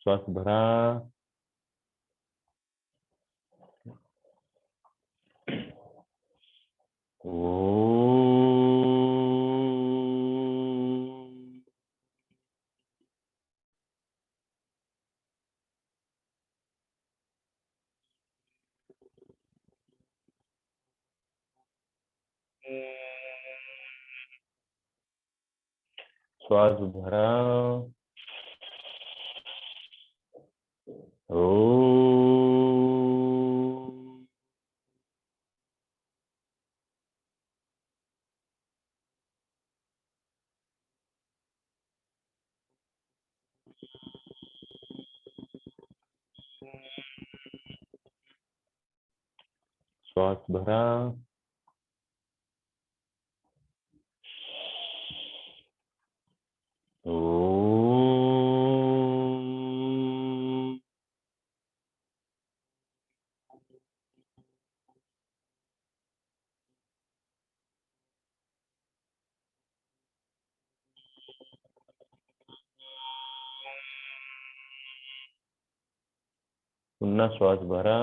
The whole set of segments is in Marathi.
श्वास भरा, श्वास भरा, श्वास भरा, पुन्हा श्वास भरा,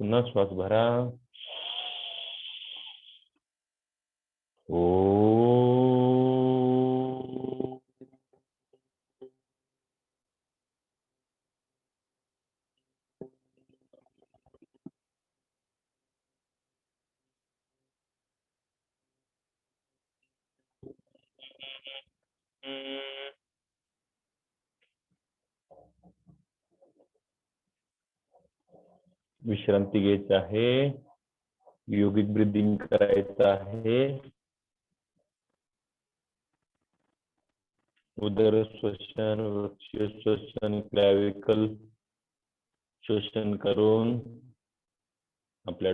पुन्हा श्वास भरा, विश्रांती घ्यायची आहे, योगिक ब्रीदिंग करायचं आहे. उदर श्वसन, वृक्ष श्वसन, क्लॅविकल श्वसन करून आपल्या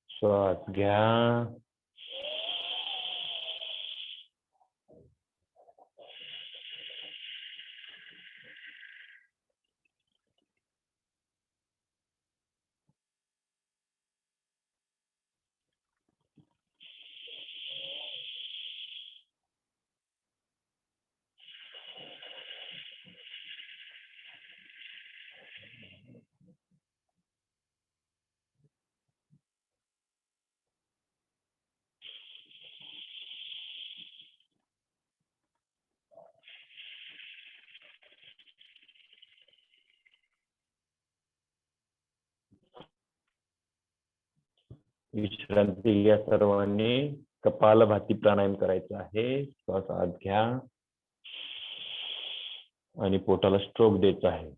श्वास घ्या, विश्रांती घ्या सर्वांनी. कपालभाती प्राणायाम करायचा आहे. श्वास आत घ्या आणि पोटाला स्ट्रोक द्यायचा आहे.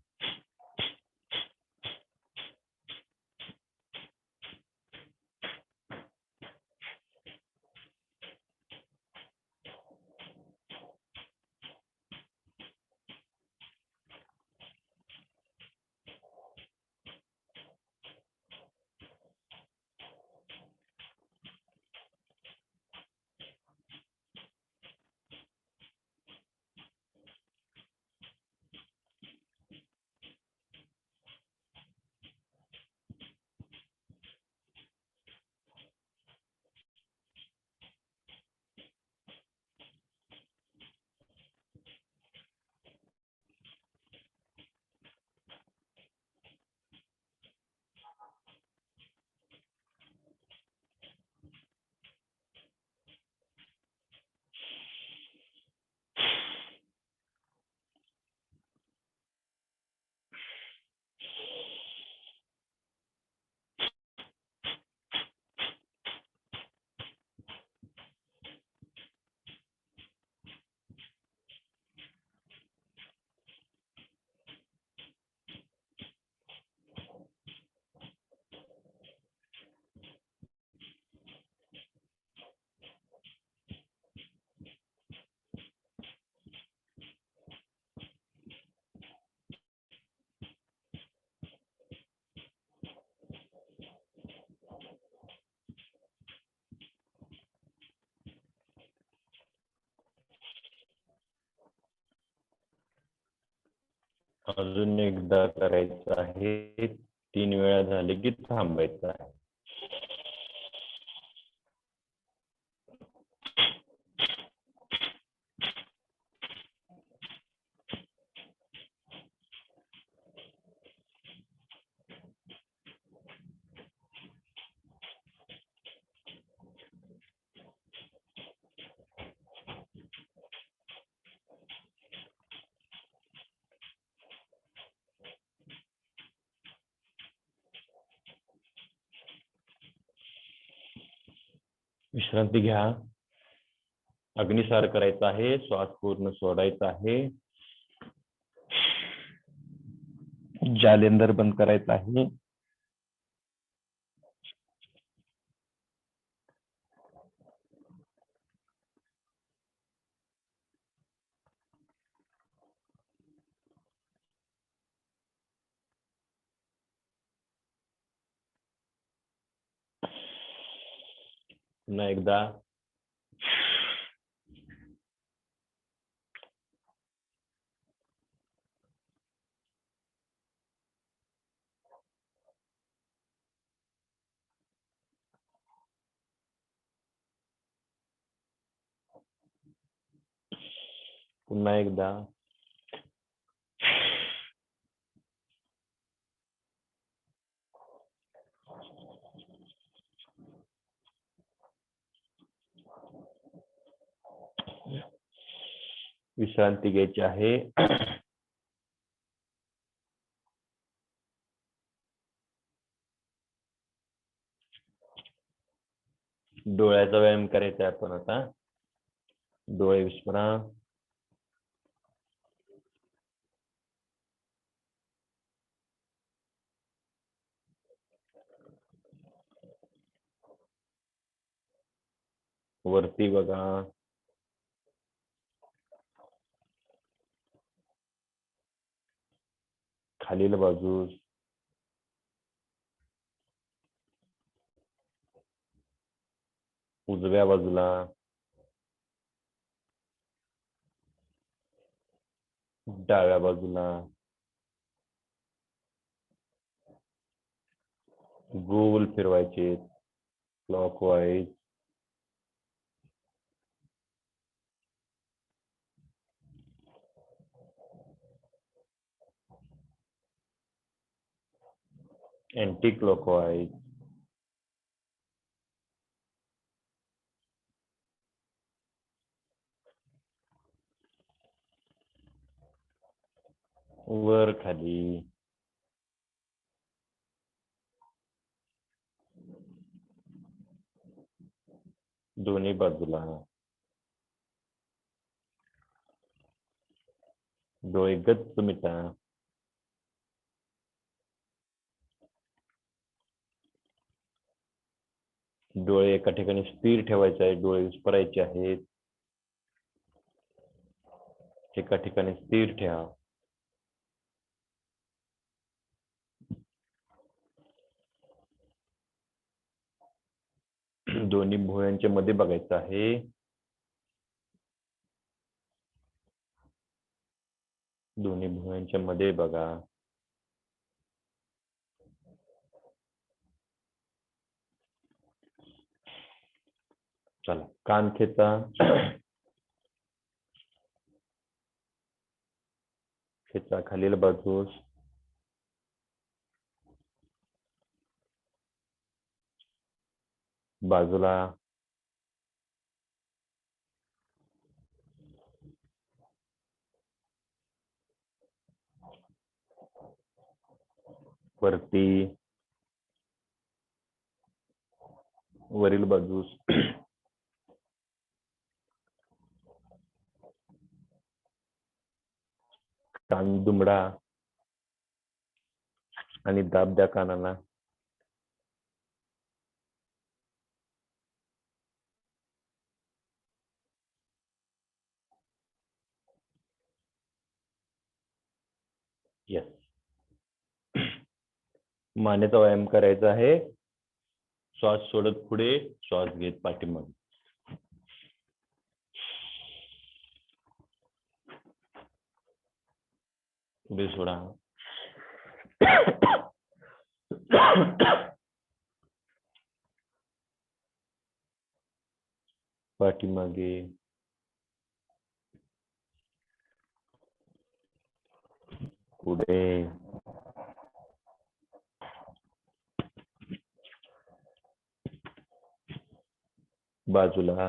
अजून एकदा करायचं आहे. 3 वेळा झाले की थांबायचं आहे. विश्रांती घ्या. अग्निसार करायचा आहे. श्वास पूर्ण सोडायचा आहे. जालेंदर बंद करायचा आहे. पुन्हा एकदा. पुन्हा एकदा. विश्रांती घ्यायची आहे. डोळ्याचा व्यायाम करायचा आहे आपण आता. डोळे विस्मरा. वरती बघा. खालील बाजूस. उजव्या बाजूला. डाव्या बाजूला. गोल फिरवायचे क्लॉकवाईज. Anti clockwise. वर खाली. दोन्ही बाजूला. डोळे गच्च मिटा. डोळे एका ठिकाणी स्थिर ठेवायचे आहे, डोळे विस्फरायचे आहेत. एका ठिकाणी स्थिर ठेवा. दोन्ही भुवयांच्या मध्ये बघायचं आहे. दोन्ही भुवयांच्या मध्ये बघा. चला कान खेचा. खेचा खालील बाजूस. बाजूला. वरती. वरील बाजूस. कान दुमडा आणि दाब द्या कानाला. यस. मानेचा व्यायाम करायचा आहे. श्वास सोडत पुढे, श्वास घेत पाठीमागे. पुढे सोडा. पाठीमागे. पुढे. बाजूला.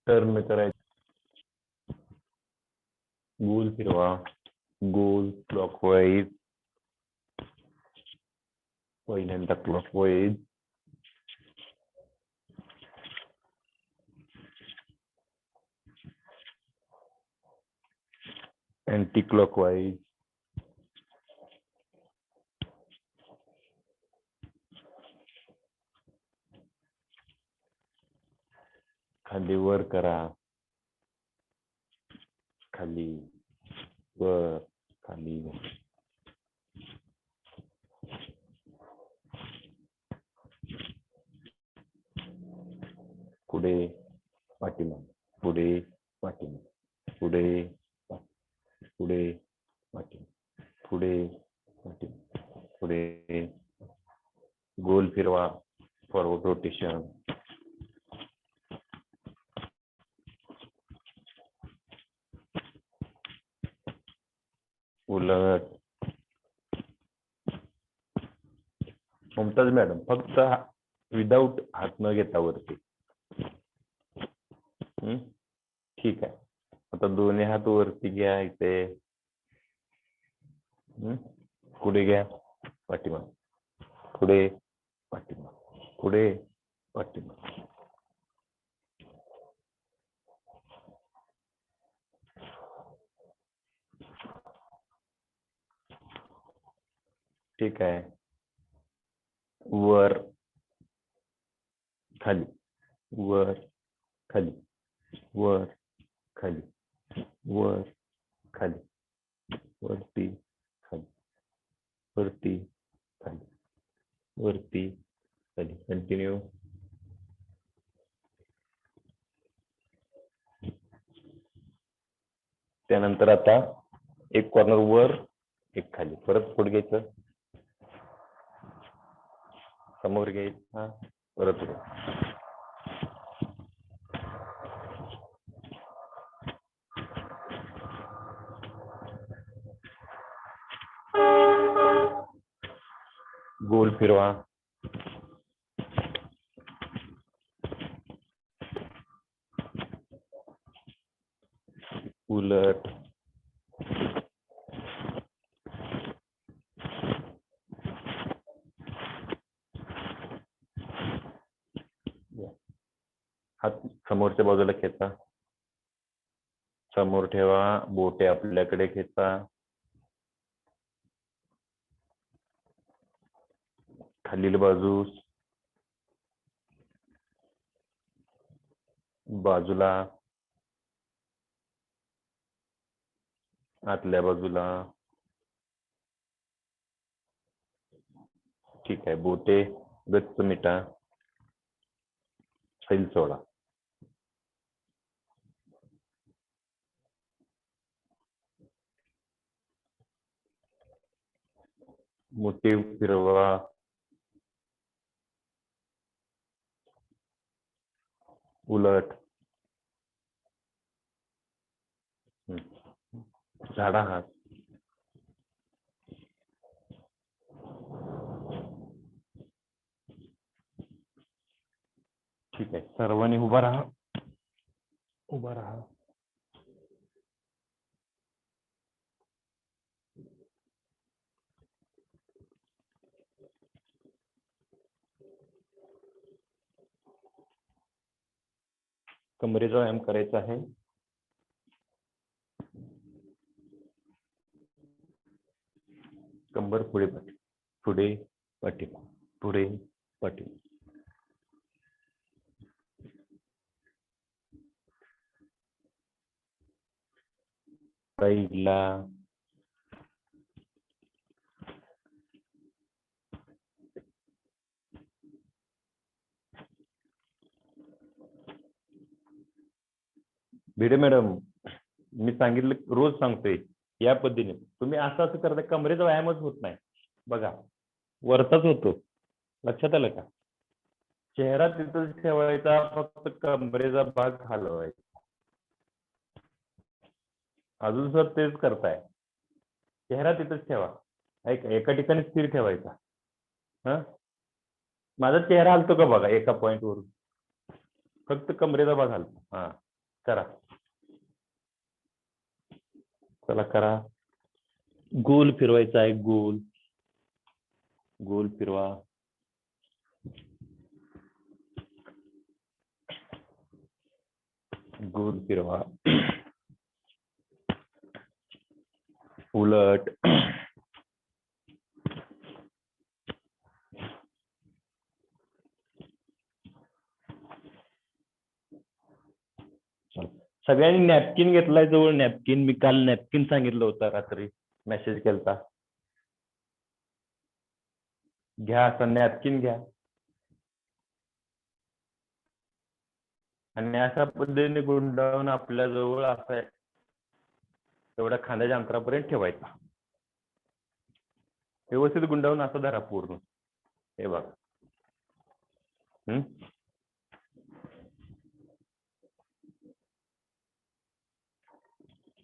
टर्न करायचं. गोल फिरवा. गोल क्लॉकवाईज. पहिल्यांदा क्लॉकवाईज. Anti clockwise. खाली वर करा. खाली वर. खाली वर. पुढे पाठीमागे. पुढे पाठीमागे. पुढे पुढे पाठीमागे. पुढे पाठीमागे. पुढे. गोल फिरवा. Forward rotation. उलट. मुमताज मॅडम फक्त विदाउट हात न घेता वरती. ठीक आहे. आता दोन्ही हात वरती घ्या. इथे पुढे घ्या. पाठीमागे. पुढे पाठीमागे. पुढे पाठीमागे. ठीक आहे. वर खाली. वर खाली. वर खाली. वर खाली. वरती खाली. वरती खाली. वरती खाली. कंटिन्यू. त्यानंतर आता एक कॉर्नर वर, एक खाली. परत पुढे घ्यायचं. समोर घ्यायचं. परत गोल फिरवा. उलट. हात समोरच्या बाजूला खेचा. समोर ठेवा. बोटे आपल्याकडे खेचा. खालील बाजूस. बाजूला. आतल्या बाजूला. ठीक आहे. बोटे गच्च मिटा. सैल सोडा. मोठी फिरवा. उलट. झाडा हात. ठीक आहे. सर्वांनी उभा राहा. उभा राहा. कमरेचा व्यायाम करायचा आहे. कंबर पुढे पाठी. पुढे पाठी. पुढे पाठी. साईडला. भिडे मॅडम, मी सांगितलं रोज सांगतोय या पद्धतीने. तुम्ही असं असं करता कमरेचा व्यायामच होत नाही. बघा वरचाच होतो. लक्षात आलं का? चेहरा तिथंच ठेवायचा, फक्त कमरेचा भाग हलवायचा. अजून सर तेच करताय. चेहरा तिथंच ठेवा. एका ठिकाणी स्थिर ठेवायचा. हा, माझा चेहरा हलतो का बघा एका पॉइंट वरून. फक्त कमरेचा भाग हलतो. हा करा. चला करा. गोल फिरवायचा आहे. गोल. गोल फिरवा. गोल फिरवा. उलट. सगळ्यांनी नॅपकिन घेतलाय जवळ. नॅपकिन मी काल नॅपकिन सांगितलं होतं, रात्री मेसेज केलता. घ्या. असं नॅपकिन घ्या आणि अशा पद्धतीने गुंडाळून आपल्या जवळ असं तेवढ्या खांद्याच्या अंतरापर्यंत ठेवायचा. व्यवस्थित गुंडाळून असं धरा पूर्ण. हे बघा.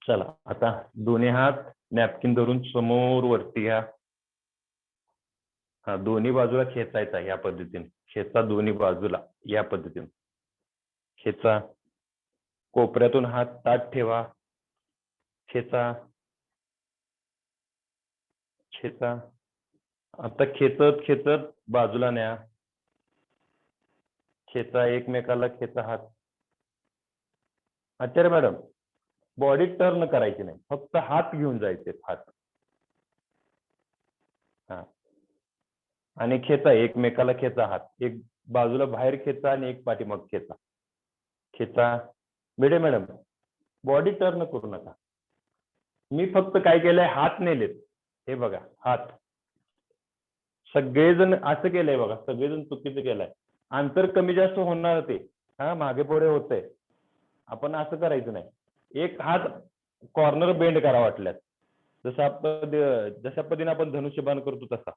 चला आता दोन्ही हात नॅपकिन धरून समोर वरती घ्या. हा, दोन्ही बाजूला खेचायचा या पद्धतीने. खेचा दोन्ही बाजूला या पद्धतीने खेचा. कोपऱ्यातून हात ताट ठेवा. खेचा. खेचा. आता खेचत खेचत बाजूला न्या. खेचा. एकमेकाला खेचा हात. आचार्य मॅडम, बॉडी टर्न करायची नाही, फक्त हात घेऊन जायचे. हात. हा, आणि खेचा. एकमेकाला खेचा हात. एक बाजूला बाहेर खेचा आणि एक पाठीमाग खेचा. खेचा. भिडे मॅडम, बॉडी टर्न करू नका. मी फक्त काय केलंय, हात नेलेत. हे बघा हात. सगळेजण असं केलंय बघा. सगळेजण चुकीचं केलंय. अंतर कमी जास्त होणार ते. हा, मागे पुढे होतंय. आपण असं करायचं नाही. एक हात कॉर्नर बेंड करा वाटल्यास. जसं आपण जशा पद्धतीने आपण धनुष्यबाण करतो तसा.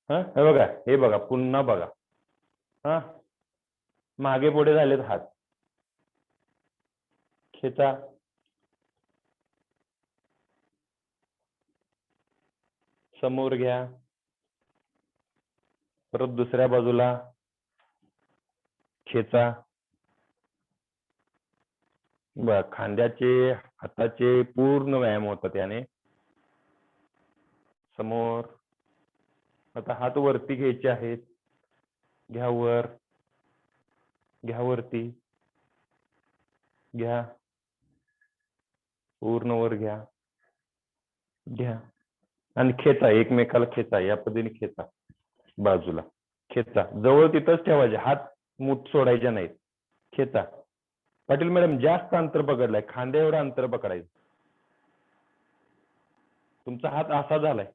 हा, हे बघा. हे बघा. पुन्हा बघा. हा, मागे पुढे झालेत हात. खेचा. समोर घ्या. परत दुसऱ्या बाजूला खेचा. बघा खांद्याचे हाताचे पूर्ण व्यायाम होतात याने. समोर. आता हात वरती घ्यायचे आहेत. घ्या वर, घ्या वरती, घ्या पूर्ण वर घ्या, घ्या आणि खेचा, एकमेकाला खेचा, या पद्धतीने खेचा. बाजूला खेचा, जवळ तिथंच ठेवायचे, हात मूठ सोडायचे नाहीत. खेचा. पाटील मॅडम जास्त अंतर पकडलंय, खांद्या एवढं अंतर पकडायचं. तुमचा हात असा झालाय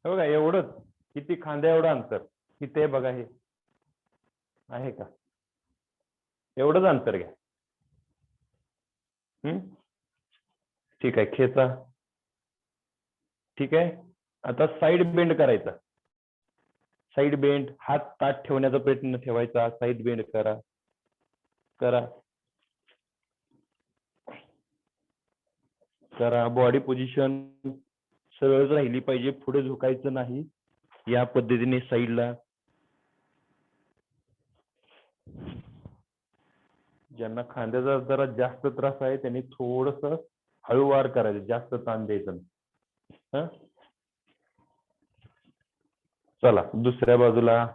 बघा, एवढंच. किती खांद्या एवढं अंतर किती आहे बघा, हे आहे का? एवढंच अंतर घ्या. ठीक आहे, खेचा. ठीक आहे, आता साईड बेंड करायचा. साईड बेंड, हात ताट ठेवण्याचा प्रयत्न ठेवायचा. साईड बेंड करा, करा, करा. बॉडी पोझिशन सरळ राहिली पाहिजे, पुढे झुकायचं नाही. या पद्धतीने साईडला. ज्यांना खांद्याचा जरा जास्त त्रास आहे त्यांनी थोडस हळूवार करायचं, जास्त ताण द्यायचं. चला दुसऱ्या बाजूला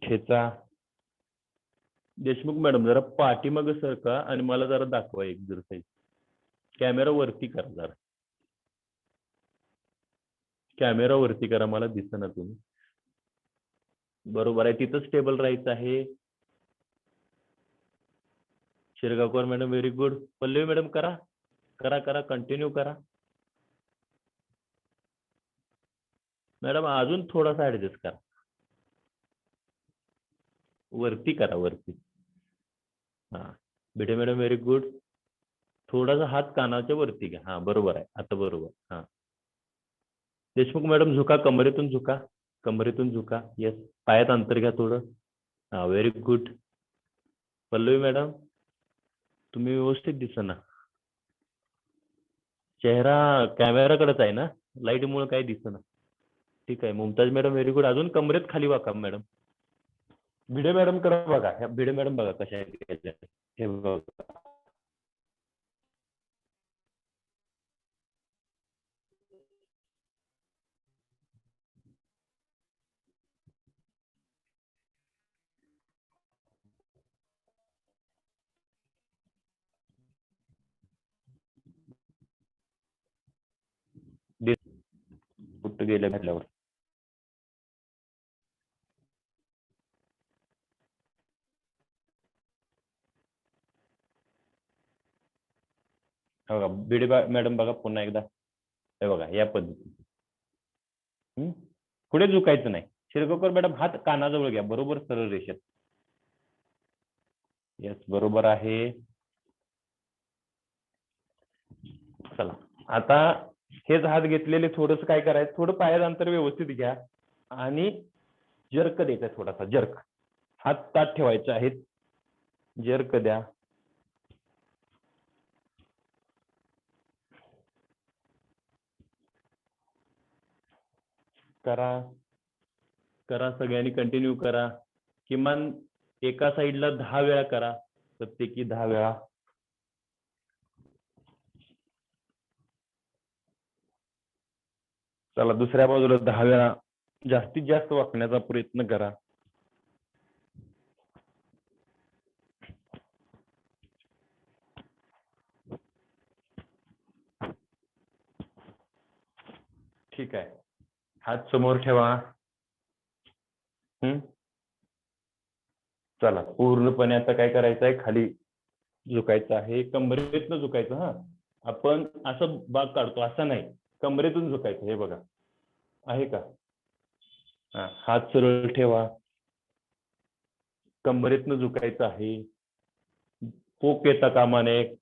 खेचा. देशमुख मॅडम जरा पाठीमाग सरका आणि मला जरा दाखवा एक्झरसाइज. कॅमेरा वरती करा जरा, कॅमेरा वरती करा, मला दिसेना तुम्ही. बरोबर आहे, तिथं स्टेबल राहायचं आहे. Shirgaonkar madam very good. Pallavi madam करा, करा, करा, कंटिन्यू करा. मॅडम अजून थोडासा ऍडजस्ट करा, वरती करा, वरती. हा भिडे मॅडम व्हेरी गुड. थोडासा हात कानाच्या वरती घ्या. हा बरोबर आहे, आता बरोबर. हा देशमुख मॅडम झुका, कमरेतून झुका, कमरेतून झुका. येस, पायात अंतर घ्या थोडं. हा व्हेरी गुड. पल्लवी मॅडम तुम्ही व्यवस्थित दिसना, चेहरा कॅमेराकडेच आहे ना, लाईट मुळे काही दिसना. ठीक आहे, मुमताज मॅडम व्हेरी गुड. अजून कमरेत खाली वाका मॅडम. भिडे मॅडम कडे बघा, ह्या भिडे मॅडम बघा कशा आहेत, हे बघा. कुठं गेल्या घातल्यावर. बघा भिडे मॅडम बघा पुन्हा एकदा, हे बघा या पद्धतीने. पुढे झुकायचं नाही. शिरगावकर मॅडम हात कानाजवळ घ्या, बरोबर सरळ रेषेत. येस बरोबर आहे. चला आता हेच हात घेतलेले थोडस काय करायचं, थोडं पायात अंतर व्यवस्थित घ्या आणि जर्क द्यायचा, थोडासा जर्क. हात ताट ठेवायचे आहेत, जर्क द्या. करा, करा, सगळ्यांनी कंटिन्यू करा. किमान एका साईडला 10 वेळा करा, प्रत्येकी 10 वेळा. चला दुसऱ्या बाजूला 10 वेळा जास्तीत जास्त वाकण्याचा प्रयत्न करा. ठीक आहे, हात समोर ठेवा. चला पूर्णपणे आता काय करायचं आहे, खाली झुकायचं आहे, कमरेतनं झुकायचं. हा आपण असं बाग काढतो असं नाही, कमरेतून झुकायचं. हे बघा आहे का? हा हात सरळ ठेवा, कमरेतनं झुकायचं आहे. पोक येता कामा नये,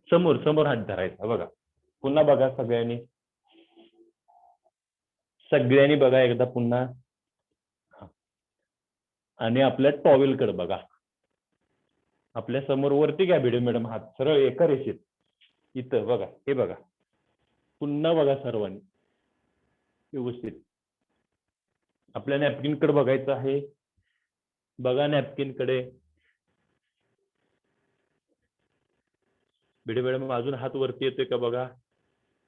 समोर समोर हात धरायचा. बघा पुन्हा बघा, सगळ्यांनी सगळ्यांनी बघा एकदा पुन्हा. आणि आपल्या टॉवेल कडे बघा, आपल्या समोर वरती घ्या भिडे मॅडम, हात सरळ एका रेषेत. इथं बघा, हे बघा पुन्हा बघा सर्वांनी व्यवस्थित. आपल्या नॅपकिन कडे बघायचं आहे. बघा नॅपकिन कडे. भिडे मॅडम अजून हात वरती येतोय का बघा.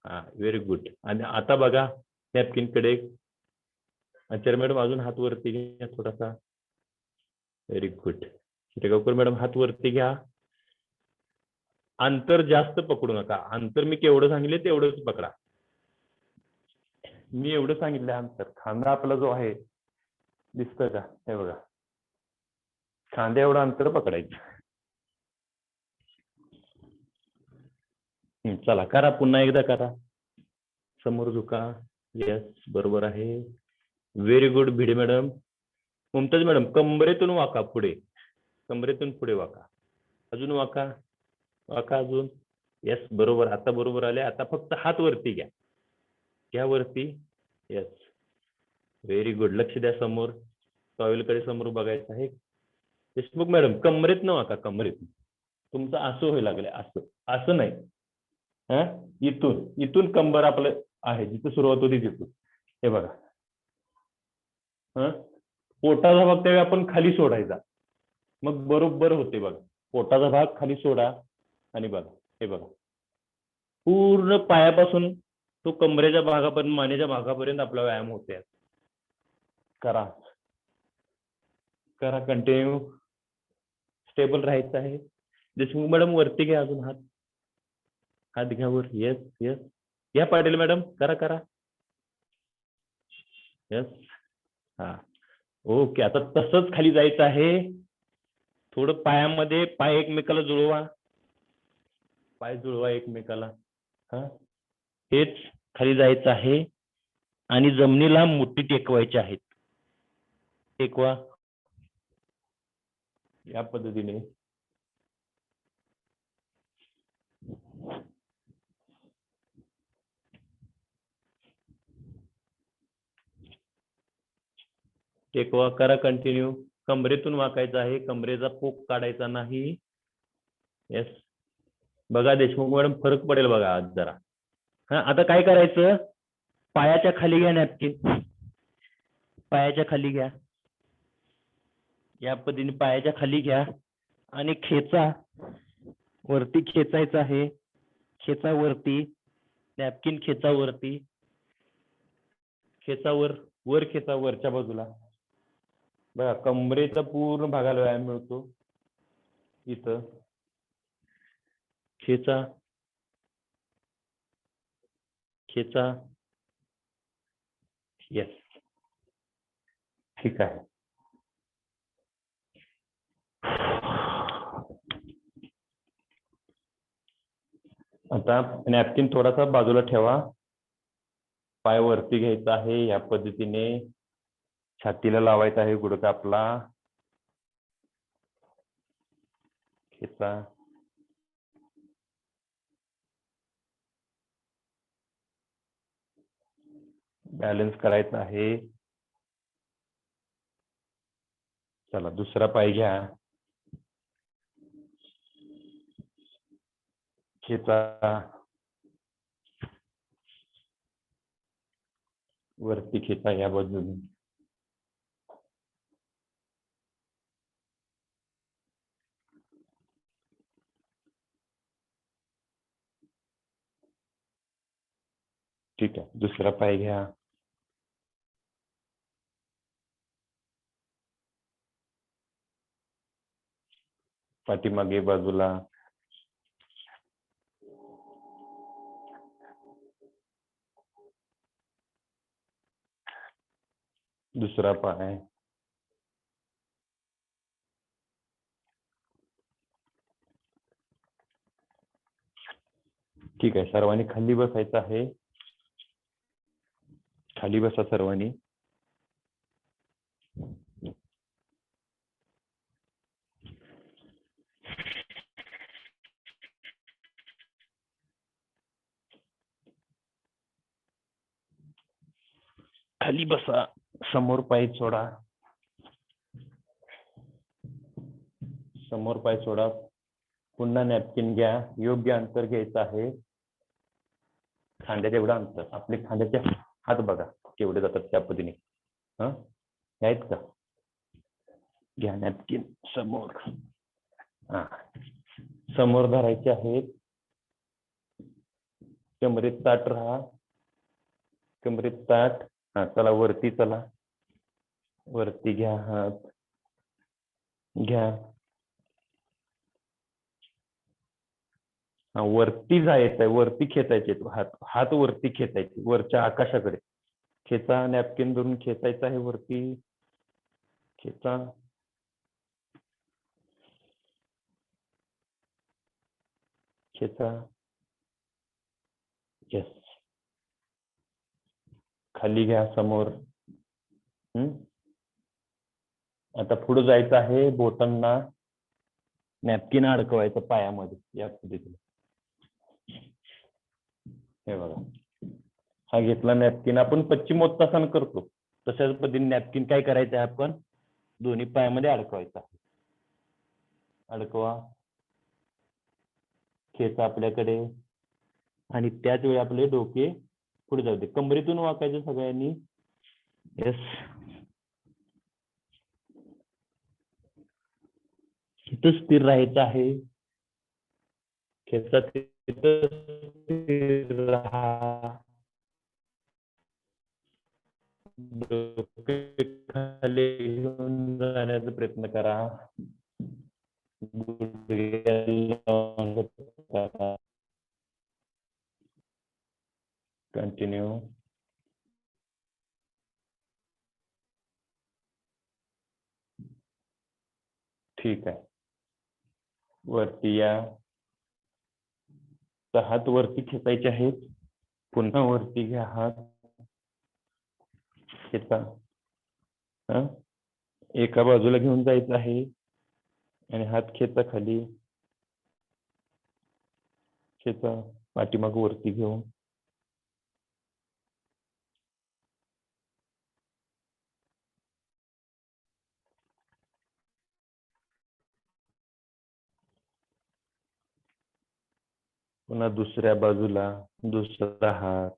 हा, व्हेरी गुड. आणि आता बघा नॅपकिन कडे. आचार्य मॅडम अजून हात वरती घ्या थोडासा. Very good. शिरगावकर मॅडम हात वरती घ्या. अंतर जास्त पकडू नका. अंतर मी केवढं सांगितले तेवढंच पकडा. मी एवढं सांगितलं अंतर. खांदा आपला जो आहे दिसतोय का, हे बघा, खांद्या एवढं अंतर पकडायचं. चला करा, पुन्हा एकदा करा. समोर झुका. येस, बरोबर आहे. Very good Bhide madam. Mumtaz madam कंबरेतून वाका पुढे. कंबरेतून पुढे वाका. अजून वाका. वाका अजून. येस, बरोबर. आता बरोबर आले. आता फक्त हात वरती घ्या. घ्या वरती. Yes, very good. लक्ष द्या समोर. टॉवेलकडे समोर बघायचं आहे. देशमुख मॅडम कमरेत न वाका. कमरेत तुमचं असं व्हायला लागले. असं असं नाही. हा, इथून इथून कंबर आपलं आहे जिथे सुरुवात होती तिथून. हे बघा. हा, पोटाचा भाग त्यावेळी आपण खाली सोडायचा. मग बरोबर होते बघा. पोटाचा भाग खाली सोडा आणि बघा. हे बघा, पूर्ण पायापासून तो कमरेच्या भागापर्यंत, मानेच्या भागापर्यंत आपला व्यायाम होते. करा करा, कंटिन्यू. स्टेबल राहायचं आहे. देशमुख मॅडम वरती घ्या अजून हात. हात घ्या वर. Yes yes. या पाटील मॅडम करा करा. येस. हा, ओके. आता तसंच खाली जायचं आहे. थोडं पायामध्ये पाय एकमेकाला जुळवा. पाय जुळवा एकमेकाला. हा, हेच खाली जायचं आहे. आणि जमिनीला मुठी टेकवायची आहेत. टेकवा या पद्धतीने. टेकवा. करा कंटिन्यू. कमरेतून वाकायचं आहे. कमरेचा पोक काढायचा नाही. येस. बघा देशमुख मॅडम फरक पडेल बघा आज जरा. हा, आता काय करायचं, पायाच्या खाली घ्या नॅपकिन. पायाच्या खाली घ्या. या पद्धतीने पायाच्या खाली घ्या आणि खेचा. वरती खेचायचं आहे. खेचा वरती. नॅपकिन खेचा वरती. खेचावर. वर खेचा वरच्या बाजूला. बघा कमरेचा पूर्ण भागाला व्यायाम मिळतो. इथं खेचा. खेचा. येस, ठीक आहे. आता नॅपकिन थोडासा बाजूला ठेवा. पाय वरती घ्यायचा आहे. या पद्धतीने छातीला लावायचा आहे गुडघा आपला. खेचा. बॅलन्स करायचा आहे. चला दुसरा पाय घ्या. खेचा. वरती खेचा या बाजूने. ठीक आहे. दुसरा पाय घ्या. पाठीमागे बाजूला. दुसरा पाय. ठीक आहे. सर्वांनी खाली बसायचं आहे. खाली बसा सर्वांनी. खाली बसा. समोर पाय सोडा. समोर पाय सोडा. पुन्हा नॅपकिन घ्या. योग्य अंतर घ्यायचं आहे. खांद्याच्या एवढं अंतर, आपले खांद्याचे हात बघा केवढे जातात त्या पद्धतीने. हा आहेत का? घ्या नॅपकिन समोर. हा समोर धरायचे आहेत. कमरेत ताट राहा, कमरेत ताट. हा चला वरती, चला वरती घ्या हात, घ्या. हा वरती जायचंय, वरती खेचायचे हात, हात वरती खेचायचे वरच्या आकाशाकडे. खेचा, नॅपकिन धरून खेचायचं आहे वरती. खेचा. खेचा. येस. खाली घ्या समोर. आता पुढे जायचं आहे, बोटांना नॅपकिन अडकवायचं पायामध्ये या पद्धतीने. हे बघा, हा घेतला नॅपकिन. आपण पश्चिमोत्तासन करतो तशाच पद्धतीने नॅपकिन काय करायचं आहे, आपण दोन्ही पायामध्ये अडकवायचा. अडकवा, खेचा आपल्याकडे, आणि त्याच वेळी आपले डोके पुढे जाऊ दे. कमरेतून वाकायचं सगळ्यांनी. येस. इथं स्थिर राहायचं आहे. खेचा तिथं स्थिर राहा. डोके खाली घेऊन जाण्याचा प्रयत्न करा. कंटिन्यू. ठीक आहे. वरती या. तर हात वरती खेचायचे आहेत. पुन्हा वरती घ्या हात. खेचा. एका बाजूला घेऊन जायचं आहे आणि हात खेचा खाली. खेचा पाठीमाग वरती घेऊन. पुन्हा दुसऱ्या बाजूला दुसरा हात.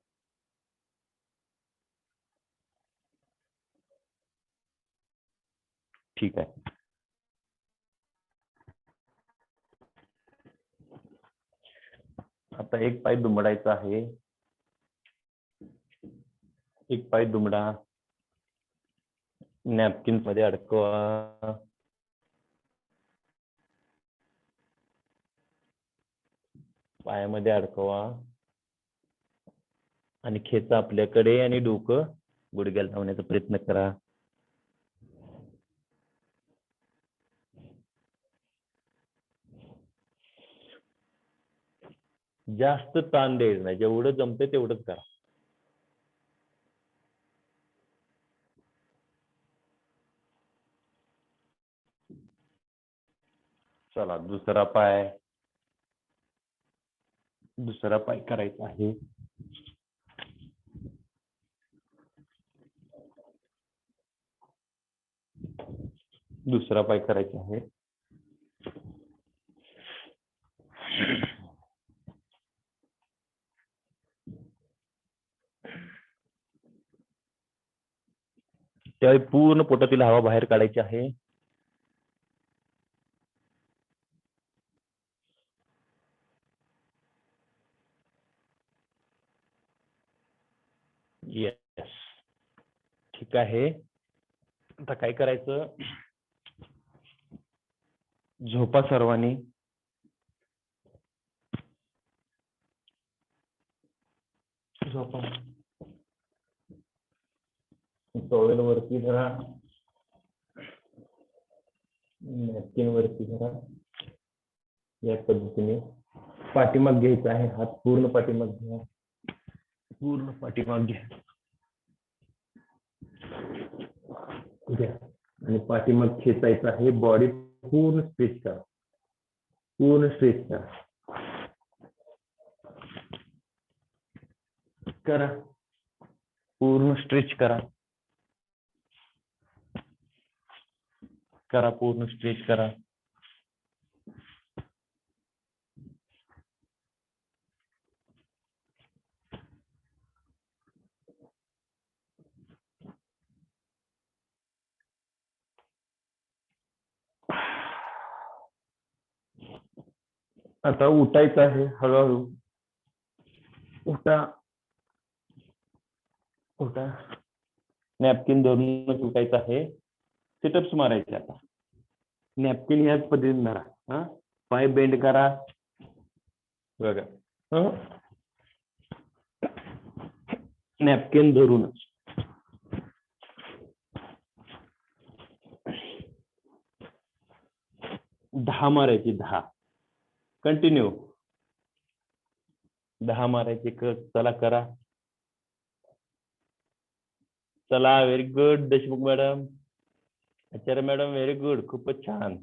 ठीक आहे. आता एक पाय दुमडायचा आहे. एक पाय दुमडा. नॅपकिन मध्ये अडकवा. पायामध्ये अडकवा आणि खेचा आपल्याकडे आणि डोकं गुडघ्याला लावण्याचा प्रयत्न करा. जास्त ताण द्यायचं नाही, जेवढं जमतंय तेवढंच करा. चला दुसरा पाय. दुसरा पाय करायचा आहे. दुसरा पाय करायचा आहे. त्यावेळी पूर्ण पोटातील हवा बाहेर काढायची आहे. येस. ठीक आहे. आता काय करायचं, झोपा सर्वांनी. झोपा. टॉवेल वरती धरा, नॅपकिन वरती धरा. या पद्धतीने पाठीमाग घ्यायचा आहे. हात पूर्ण पाठीमाग घ्या. पूर्ण पाठीमाग घ्या. आणि पाठीमाग खेचायचं आहे. बॉडी पूर्ण स्ट्रेच करा. पूर्ण स्ट्रेच करा. करा. पूर्ण स्ट्रेच करा. करा पूर्ण स्ट्रेच करा. आता उठायचं आहे हळूहळू. उठा उठा. नॅपकिन धरूनच उठायचं आहे. सिटअप्स मारायचे आता. नॅपकिन ह्याच पद्धतीने धरा. हा, पाय बेंड करा. बघा, नॅपकिन धरूनच. दहा मारायची, 10. कंटिन्यू 10 मारायचे. चला करा. चला, व्हेरी गुड देशमुख मॅडम. आचार्य मॅडम, व्हेरी गुड, खूपच छान.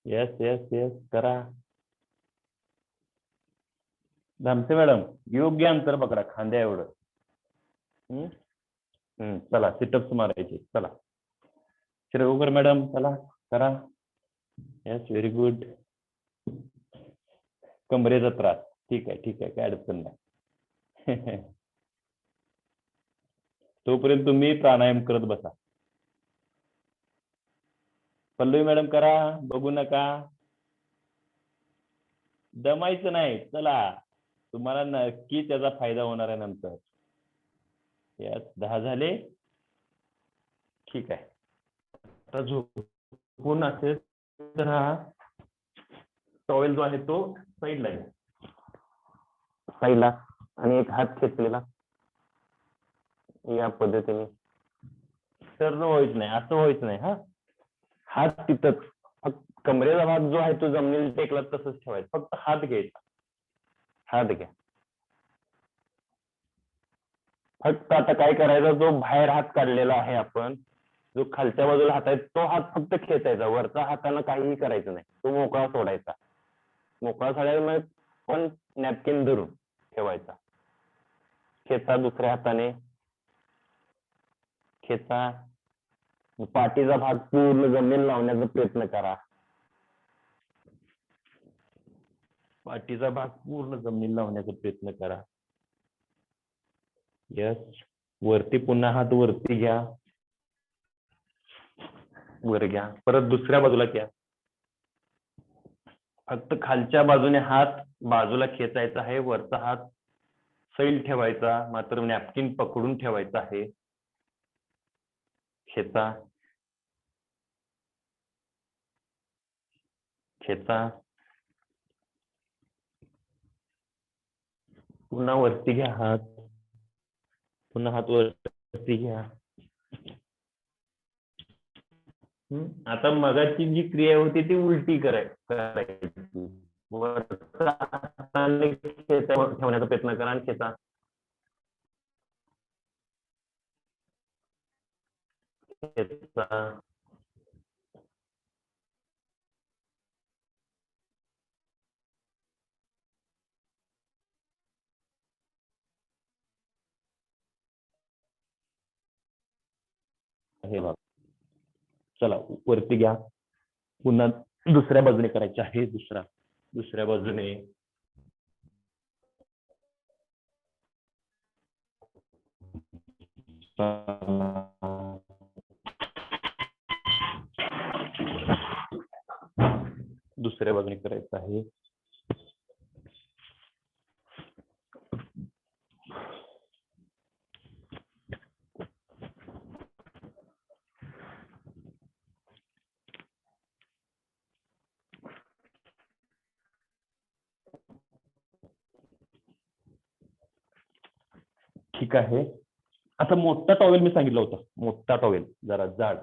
येस येस येस, करा. धामसे मॅडम, योग्य अंतर पकडा खांद्या एवढं. चला, सिटअप्स मारायचे. चला. शिरगोकर मॅडम, चला करा. Yes, very good. कमरेचा त्रास, ठीक आहे ठीक आहे, काय अडचण नाही. तोपर्यंत तुम्ही प्राणायाम करत बसा. पल्लवी मॅडम करा, बघू नका, दमायचं नाही. चला, तुम्हाला नक्की त्याचा फायदा होणार आहे नंतर. यात 10 झाले. ठीक आहे. आता झोपून असेल तर हा टॉवेल जो आहे तो साईडला घ्या. साईडला, आणि एक हात खेचलेला या पद्धतीने. तर व्हायच नाही, असं व्हायचं नाही. हा, हात तिथंच, कमरेचा भाग जो आहे तो जमिनीला टेकला तसंच ठेवायचा. फक्त हात घ्यायचा. हात घ्या. फक्त आता काय करायचं, जो बाहेर हात काढलेला आहे आपण, जो खालच्या बाजूला हात आहे तो हात फक्त खेचायचा. वरचा हाताला काहीही करायचं नाही, तो मोकळा सोडायचा. मोकळा सोडायला पण नॅपकिन धरून ठेवायचा. खेचा दुसऱ्या हाताने. खेचा. पाठीचा भाग पूर्ण जमीन लावण्याचा प्रयत्न करा. पाठीचा भाग पूर्ण जमीन लावण्याचा प्रयत्न करा. यस. वरती पुन्हा हात वरती घ्या. वर घ्या. परत दुसऱ्या बाजूला घ्या. फक्त खालच्या बाजूने हात बाजूला खेचायचा आहे. वरचा हात सैल ठेवायचा, मात्र नॅपकिन पकडून ठेवायचा आहे. खेचा. खेचा. पुन्हा वरती घ्या हात. पुन्हा हात वरती घ्या. आता मगाची जी क्रिया होती ती उलटी करायची. वरचा हाताने ठेवण्याचा प्रयत्न करा आणि खेचा. खेचा. हे बघा. चला, वरती घ्या. पुन्हा दुसऱ्या बाजूने करायचे आहे. दुसऱ्या बाजूने. दुसऱ्या बाजूने करायचं आहे. ठीक आहे. आता मोठा टॉवेल मी सांगितलं होतं, मोठा टॉवेल जरा जाड.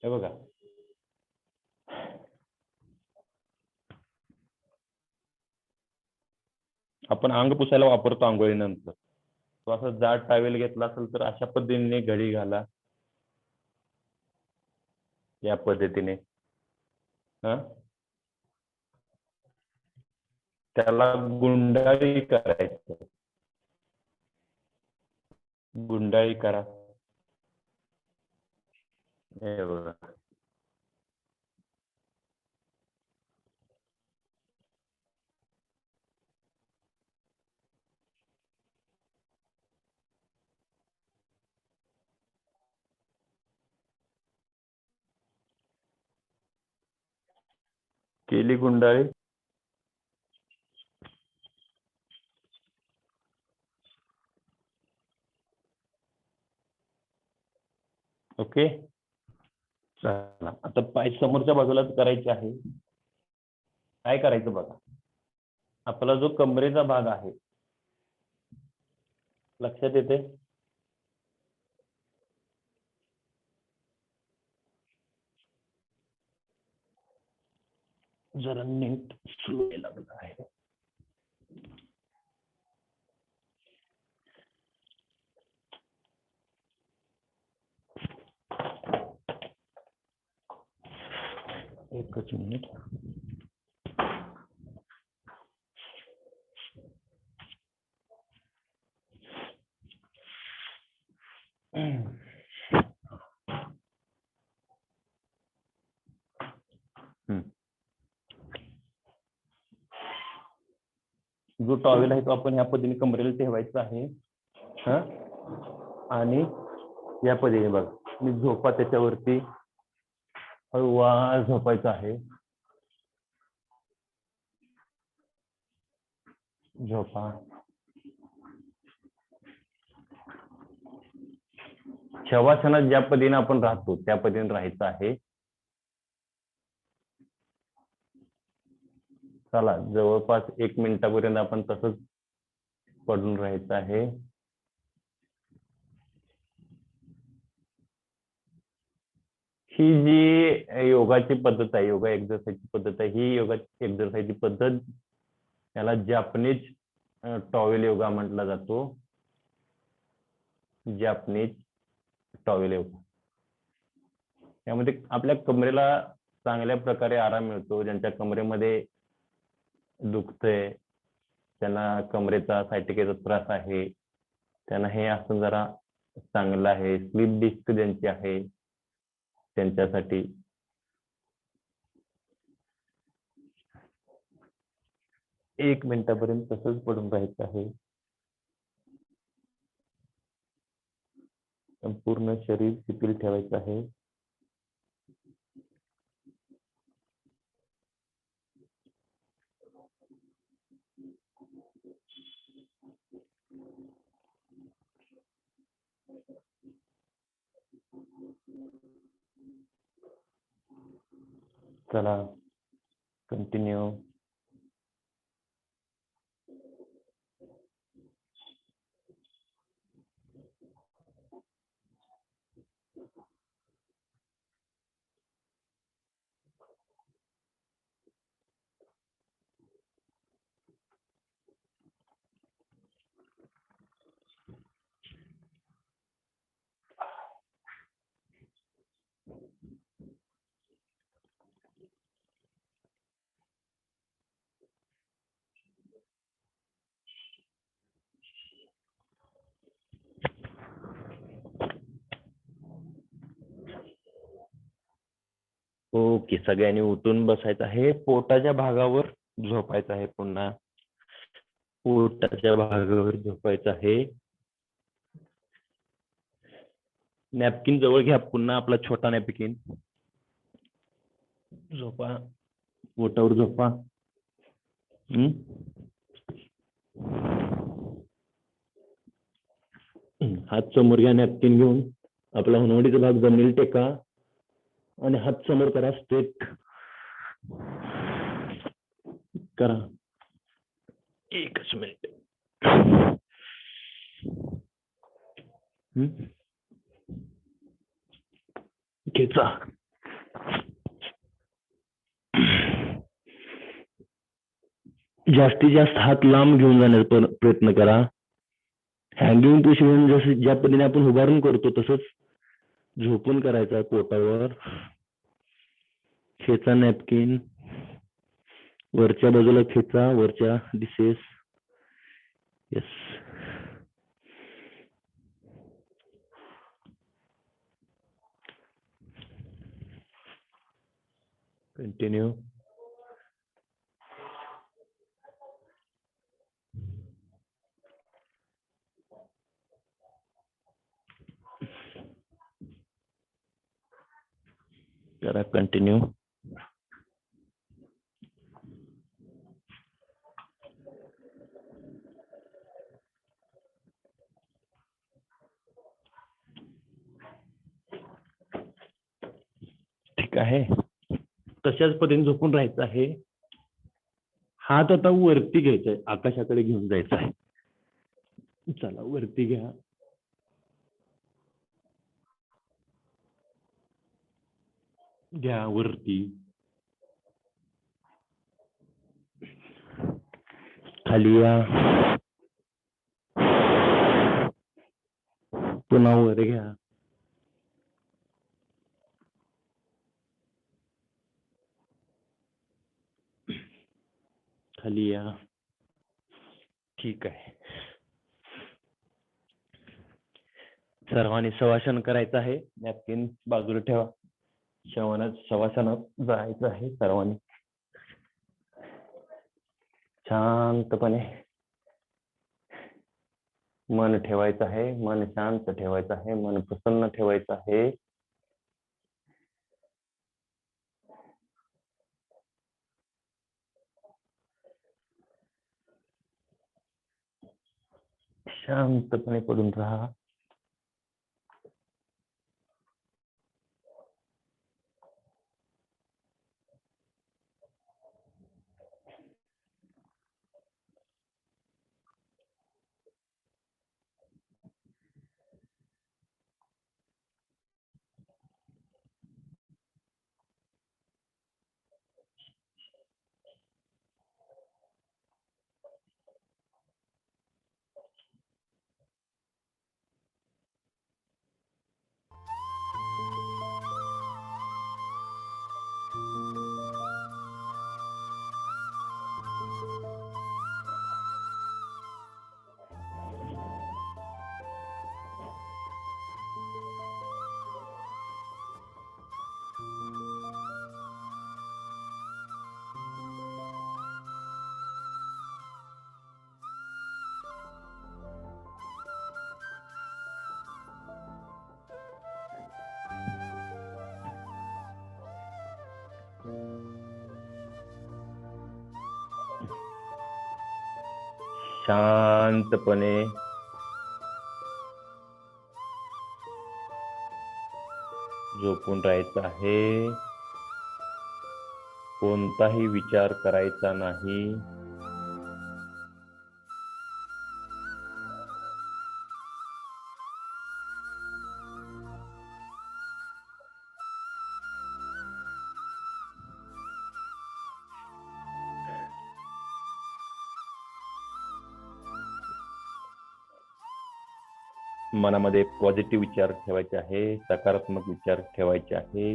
हे बघा, आपण अंग पुसायला वापरतो आंघोळीनंतर. तो असा जाड टॉवेल घेतला असेल तर अशा पद्धतीने घडी घाला. या पद्धतीने. हा, त्याला गुंडाळी करायचं. गुंडाळी करा. हे बघा. केली गुंडाळी. ओके, चला आता पाय समोरच्या बाजूलाच करायचे आहे. काय करायचं बघा, आपला जो कमरेचा भाग आहे, लक्षात येते? जरा नीट स्लो लागला आहे. एकच मिनिट. जो टॉवेल आहे तो आपण या पद्धतीने कमरेला ठेवायचा आहे. हा, आणि या पद्धतीने बघा, मी झोपा त्याच्यावरती हळूवार झोपायचं आहे. झोपा. शवासनात ज्या पद्धतीने आपण राहतो त्या पद्धतीने राहायचं आहे. चला, जवळपास 1 मिनिटापर्यंत आपण तसंच पडून राहायचं आहे. ही जी योगाची पद्धत आहे, योगा एक्झरसाइजची पद्धत आहे, ही योगा एक्झरसाइजची पद्धत याला जॅपनीज टॉवेल योगा म्हटला जातो. Japanese towel yoga. यामध्ये आपल्या कमरेला चांगल्या प्रकारे आराम मिळतो. ज्यांच्या कमरेमध्ये दुखतंय, त्यांना कमरेचा सायटिकेचा त्रास आहे, त्यांना हे आसन जरा चांगलं आहे. स्लीप डिस्क ज्यांची आहे त्यांच्यासाठी. 1 मिनिटापर्यंत तसंच पडून राहायचं आहे. संपूर्ण शरीर शिथिल ठेवायचं आहे. चला, कंटिन्यू. ओके, सगळ्यांनी उठून बसायचं आहे. पोटाच्या भागावर झोपायचं आहे. पुन्हा पोटाच्या भागावर झोपायचं आहे. नॅपकिन जवळ घ्या, पुन्हा आपला छोटा नॅपकिन. झोपा, पोटावर झोपा. हात समोर घ्या, नॅपकिन घेऊन आपला हुनवडीचा भाग जमिनीला टेका आणि हात समोर करा, स्ट्रेट करा. 1 मिनिट. खेचा. जास्तीत जास्त हात लांब घेऊन जाण्याचा प्रयत्न करा. हँगिंग पोझिशन जसं ज्या पद्धतीने आपण उभारून करतो तसंच झोपून करायचा पोटावर. खेचा नॅपकिन, वरच्या बाजूला खेचा, वरच्या दिशेस. यस. कंटिन्यू. करा, कंटिन्यू. ठीक आहे. तशाच पद्धतीने झोपून राहायचं आहे. हात आता वरती घ्यायचा आहे, आकाशाकडे घेऊन जायचं आहे. चला वरती घ्या. घ्या वरती. खाली या. पुन्हा वर घ्या. खाली या. ठीक आहे. सर्वांनी शवासन करायचं आहे. नॅपकिन बाजूला ठेवा. शवासनात जायचं आहे सर्वांनी. शांतपणे मन ठेवायचं आहे. मन शांत ठेवायचं आहे. मन प्रसन्न ठेवायचं आहे. शांतपणे पडून राहा. शांतपणे झोपून राहायचं आहे. कोणताही विचार करायचा नाही. मनामध्ये पॉझिटिव्ह विचार ठेवायचे आहे. सकारात्मक विचार ठेवायचे आहे.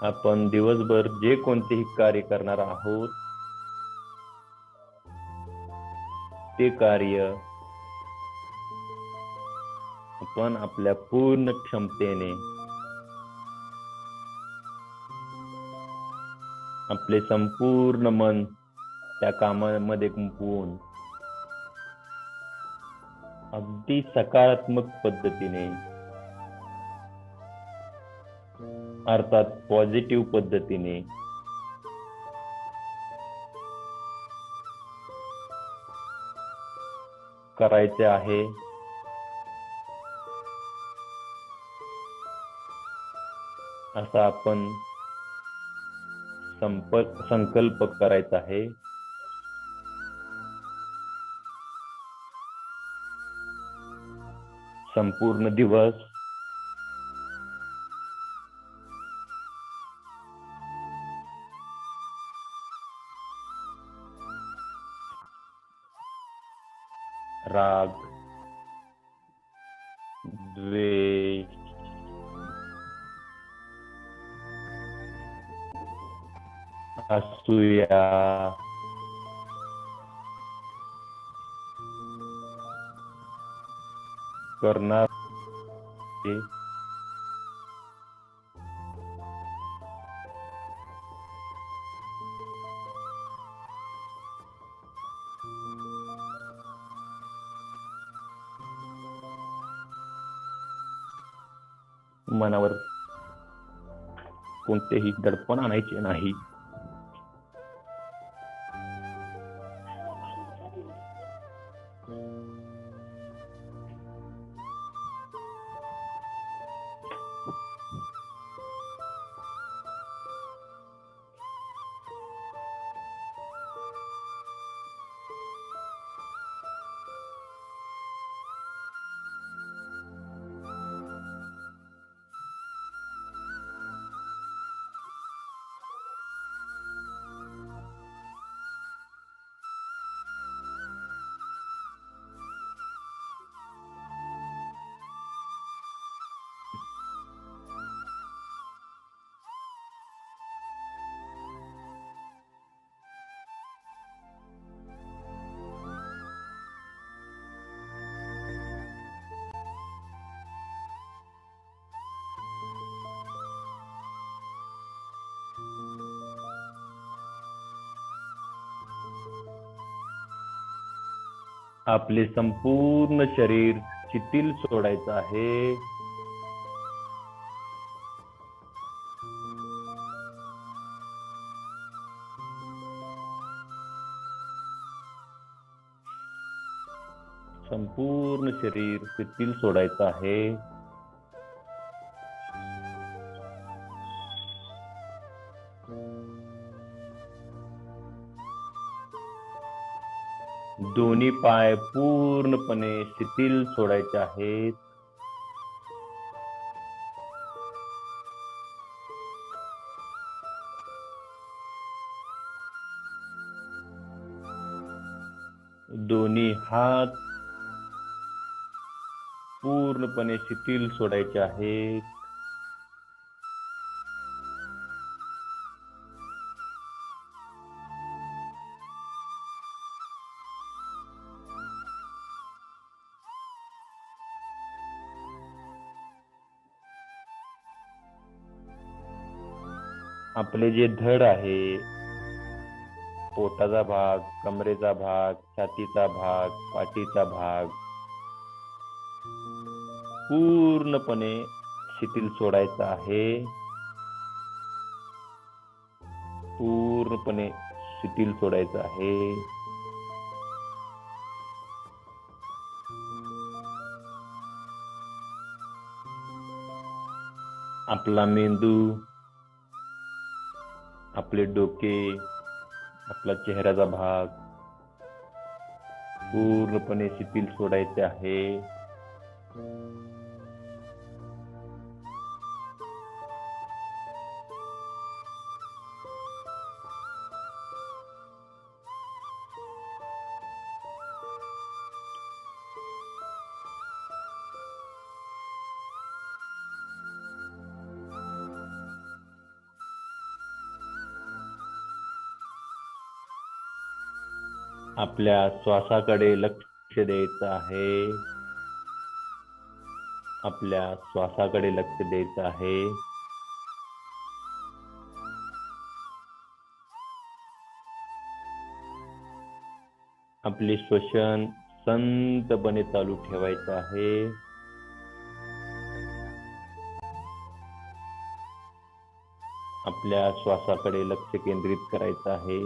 आपण दिवसभर जे कोणतेही कार्य करणार आहोत ते कार्य आपण आपल्या पूर्ण क्षमतेने, आपले संपूर्ण मन त्या कामामध्ये गुंतवून अगदी सकारात्मक पद्धतीने, अर्थात पॉझिटिव्ह पद्धतीने करायचे आहे. असा आपण संकल्प करायचा आहे. संपूर्ण दिवस राग, द्वेष, असूया, करणार मनावर कोणतेही दडपण आणायचे नाही. आपले संपूर्ण शरीर शिथिल सोडायचं आहे. संपूर्ण शरीर शिथिल सोडायचं आहे. दोन्ही पाय पूर्णपणे शिथिल सोडायचे आहेत. दोन्ही हात पूर्णपणे शिथिल सोडायचे आहेत. आपले जे धड आहे, पोटाचा भाग, कमरेचा भाग, छातीचा भाग, पाठीचा भाग पूर्णपणे शिथिल सोडायचा आहे. पूर्णपणे शिथिल सोडायचं आहे. आपला मेंदू, आपले डोके, आपला चेहऱ्याचा भाग पूर्णपणे शिथिल सोडायचे आहे. आपल्या श्वासाकडे लक्ष द्यायचं आहे. आपल्या श्वासाकडे लक्ष द्यायचं आहे. आपले श्वसन संतपणे चालू ठेवायचं आहे. आपल्या श्वासाकडे लक्ष केंद्रित करायचं आहे.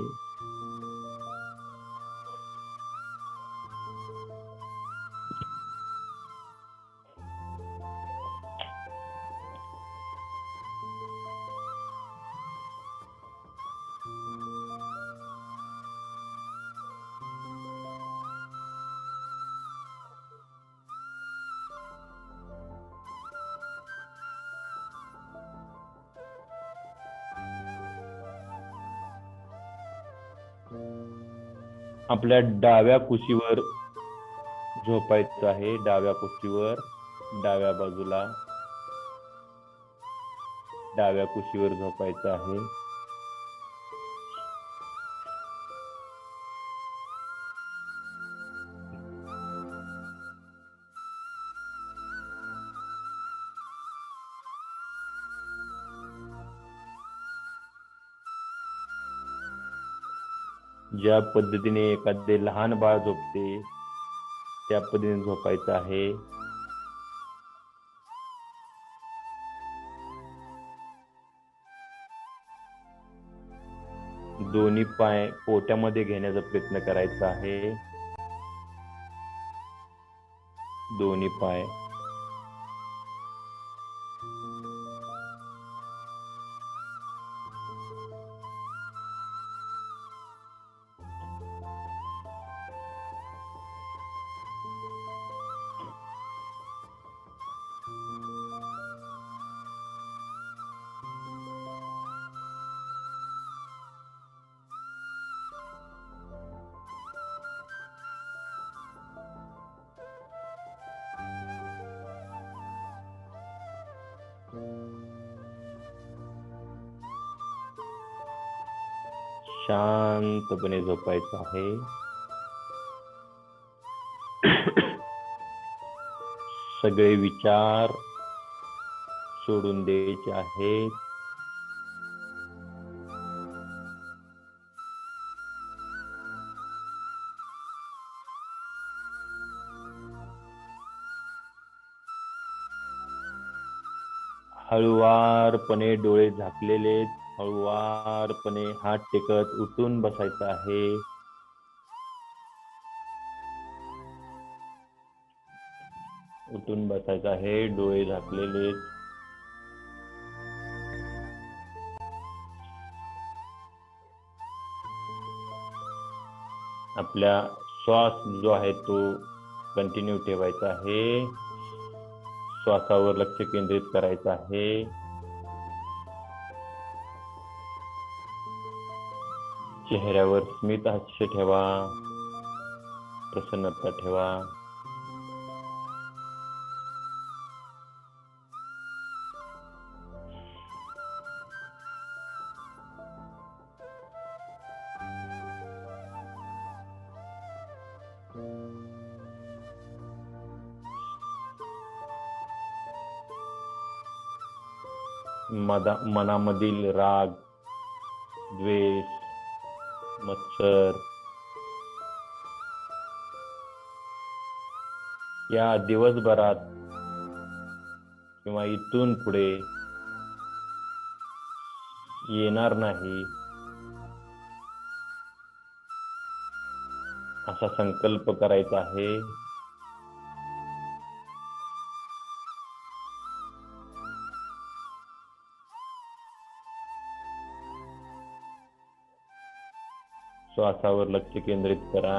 आपल्या डाव्या कुशीवर झोपायचं आहे. डाव्या कुशीवर, डाव्या बाजूला डाव्या कुशीवर झोपायचं आहे. ज्या पद्धतीने एखादे लहान बाळ झोपते त्या पद्धतीने झोपायचं आहे. दोन्ही पाय पोटामध्ये घेण्याचा प्रयत्न करायचा आहे. दोन्ही पाय शांतपणे झोपायचं आहे. सगळे विचार सोडून द्यायचे आहेत. हळुवारपणे डोळे झाकलेले, हळुवारपणे हात टेकत उठून बसायचं आहे. उठून बसायचं आहे, डोळे झाकलेले. आपल्या श्वास जो आहे तो कंटिन्यू ठेवायचा आहे. श्वासावर लक्ष केंद्रित करायचं आहे. चेहऱ्यावर स्मित हास्य ठेवा, प्रसन्नता ठेवा. मनामधील राग, द्वेष, मत्सर या दिवसभरात किंवा इथून पुढे येणार नाही असा संकल्प करायचा आहे. श्वासावर लक्ष केंद्रित करा.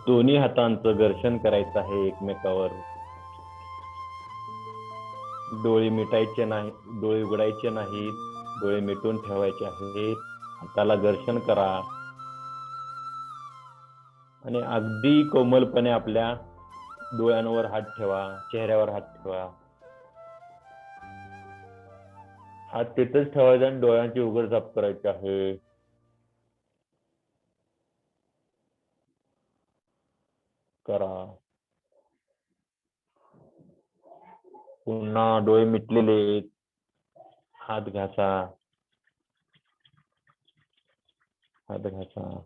दोन्ही हातांचं घर्षण करायचं आहे एकमेकावर. डोळे मिटायचे नाही, डोळे उघडायचे नाहीत, डोळे मिटून ठेवायचे आहेत. हाताला घर्षण करा आणि अगदी कोमलपणे आपल्या डोळ्यांवर हात ठेवा, चेहऱ्यावर हात ठेवा. हात तिथेच ठेवायचा आणि डोळ्यांची उघडझाप करायची आहे. करा. पुन्हा डोळे मिटलेले, हात घासा, हात घासा.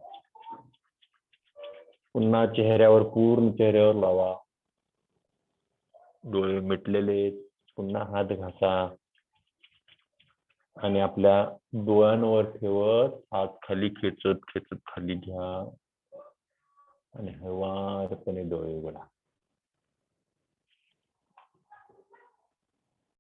पुन्हा चेहऱ्यावर, पूर्ण चेहऱ्यावर लावा. डोळे मिटलेले, पुन्हा हात घासा आणि आपल्या डोळ्यांवर ठेवत हात खाली खेचत खेचत खाली घ्या आणि हळुवारपणे डोळे उघडा.